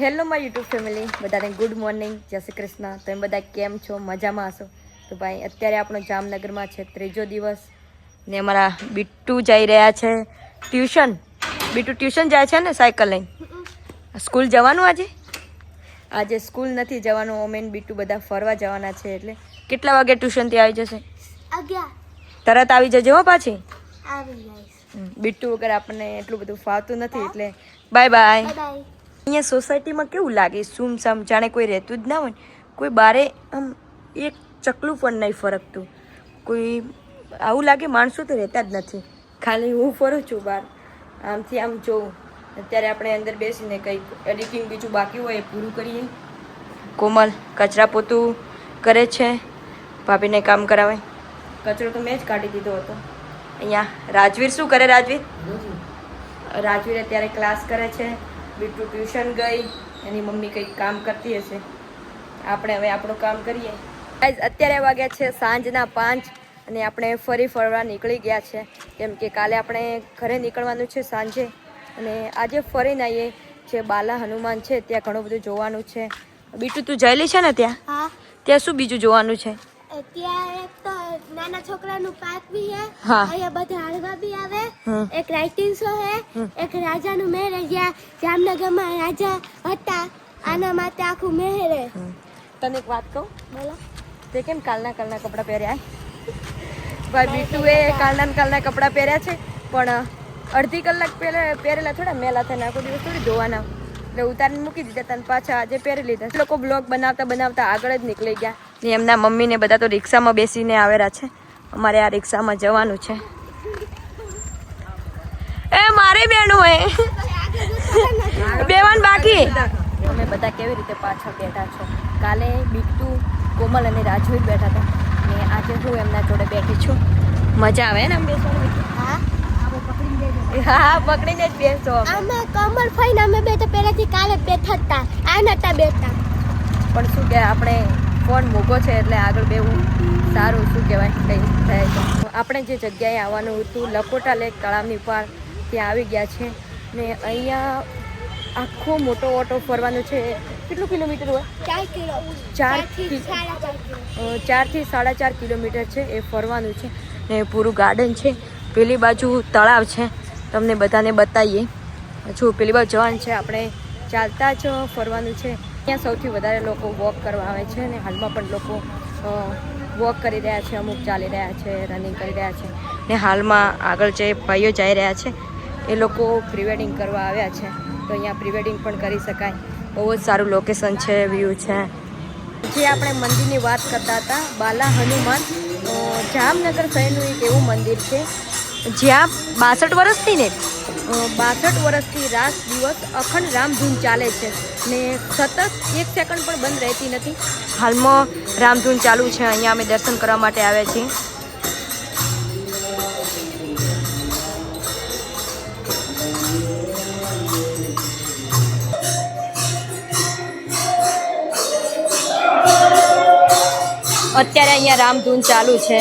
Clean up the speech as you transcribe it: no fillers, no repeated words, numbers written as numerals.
Hello my YouTube family, બધાને good morning, જય શ્રી કૃષ્ણ. તમે બધા કેમ છો? મજામાં હશો? તો ભાઈ અત્યારે આપણો જામનગરમાં છે ત્રીજો દિવસ ને અમારા બીટુ જઈ રહ્યા છે ટ્યુશન. બીટુ ટ્યુશન જાય છે ને સાયકલ લઈને? સ્કૂલ જવાનું આજે સ્કૂલ નથી જવાનું. ઓમેન બીટુ બધા ફરવા જવાના છે. એટલે કેટલા વાગે ટ્યુશનથી આવી જશે? 11. તરત આવી જજો હો પાછી. આવી જઈશ. બીટુ વગર આપણને એટલું બધું ફાવતું નથી એટલે બાય બાય. બાય. અહીંયા સોસાયટીમાં કેવું લાગે, સુમસામ, જાણે કોઈ રહેતું જ ના હોય. કોઈ બારે આમ એક ચકલું પણ નહીં ફરકતું. કોઈ આવું લાગે માણસો તો રહેતા જ નથી. ખાલી હું ફરું છું બહાર, આમથી આમ જોઉં. અત્યારે આપણે અંદર બેસીને કંઈક એડિટિંગ બીજું બાકી હોય એ પૂરું કરીએ. કોમલ કચરા પોતું કરે છે, ભાભીને કામ કરાવે. કચરો તો મેં જ કાઢી દીધો હતો. અહીંયા રાજવીર શું કરે? રાજવીર અત્યારે ક્લાસ કરે છે. બીટુ ટ્યુશન ગઈ, એની મમ્મી કંઈક કામ કરતી હશે. આપણે હવે આપણું કામ કરીએ. અત્યારે વાગ્યા છે સાંજના 5 અને આપણે ફરી ફરવા નીકળી ગયા છે. કેમ કે કાલે આપણે ઘરે નીકળવાનું છે સાંજે, અને આજે ફરીને આવીએ જે બાલા હનુમાન છે ત્યાં ઘણું બધું જોવાનું છે. બીટુ તું જયેલી છે ને ત્યાં? હા. ત્યાં શું બીજું જોવાનું છે? ત્યાં એક તો નાના છોકરાનું પાર્ક બી હે. હા. અહીંયા બધા હળવા બી આવે. એક રાઇટિંગ શો હે. એક રાજાનું મહેલ હે, જ્યાં જામનગરમાં રાજા હતા. આના માટે આખું મહેલ હે. તને એક વાત કહું? બોલો. તે કેમ કાલના કપડાં પહેર્યા? ભાઈ બીટુએ કાલના કપડાં પહેર્યા છે, પણ અડધી કલાક પહેરેલા થોડા મેલા થઈને આખો દિવસ થોડી ધોવાના. એટલે ઉતારીને મૂકી દીધા તને પાછા આજે પહેરી લીધા. લોકો બ્લોગ બનાવતા આગળ જ નીકળી ગયા. ને એમના મમ્મીને બધા તો રિક્ષામાં બેસીને આવેલા છે. અમારે આ રિક્ષામાં જવાનું છે. એ મારી બેનું હે બેવાન બાકી. અમે બધા કેવી રીતે પાછળ બેઠા છો. કાલે બીટુ, કોમલ અને રાજવીર બેઠા હતા, ને આજે હું એમના જોડે બેઠી છું. મજા આવે ને આમ બેસવાની? હા. હા, પકડીને જ બેસો. અમે કમર ફઈને અમે બે તો પહેલાથી કાલે બેઠા હતા. આ નતા બેઠા. પણ શું કે આપણે ફોન મોગો છે એટલે આગળ બેવું સારું. શું કહેવાય, કંઈ થાય તો. આપણે જે જગ્યાએ આવવાનું હતું લખોટા લેક તળાવની પાર, ત્યાં આવી ગયા છે. ને અહીંયા આખો મોટો ઓટો ફરવાનો છે. કેટલું કિલોમીટર હોય? 4 કિલો. 4 થી 4.5 કિલોમીટર છે એ ફરવાનું છે. ને પૂરું ગાર્ડન છે. પેલી બાજુ તળાવ છે, તમને બધાને બતાવીએ. જો પેલી બાજુ જવાનું છે, આપણે ચાલતા જ ફરવાનું છે. ત્યાં સૌથી વધારે લોકો વોક કરવા આવે છે, અને હાલમાં પણ લોકો વોક કરી રહ્યા છે, અમુક ચાલી રહ્યા છે, રનિંગ કરી રહ્યા છે. ને હાલમાં આગળ જે ભાઈઓ જઈ રહ્યા છે એ લોકો પ્રી વેડિંગ કરવા આવ્યા છે. તો અહીંયા પ્રી વેડિંગ પણ કરી શકાય. બહુ જ સારું લોકેશન છે, વ્યૂ છે. જે આપણે મંદિરની વાત કરતા હતા, બાલા હનુમાન, જામનગર શહેરનું એક એવું મંદિર છે જ્યાં 62 વર્ષથી ને 62 વર્ષથી રાત દિવસ અખંડ રામધૂન ચાલે છે, ને સતત 1 સેકન્ડ પણ બંધ રહેતી નથી. હાલમાં રામધૂન ચાલુ છે. અહીંયા અમે દર્શન કરવા માટે આવ્યા છીએ. અત્યારે અહીંયા રામધૂન ચાલુ છે.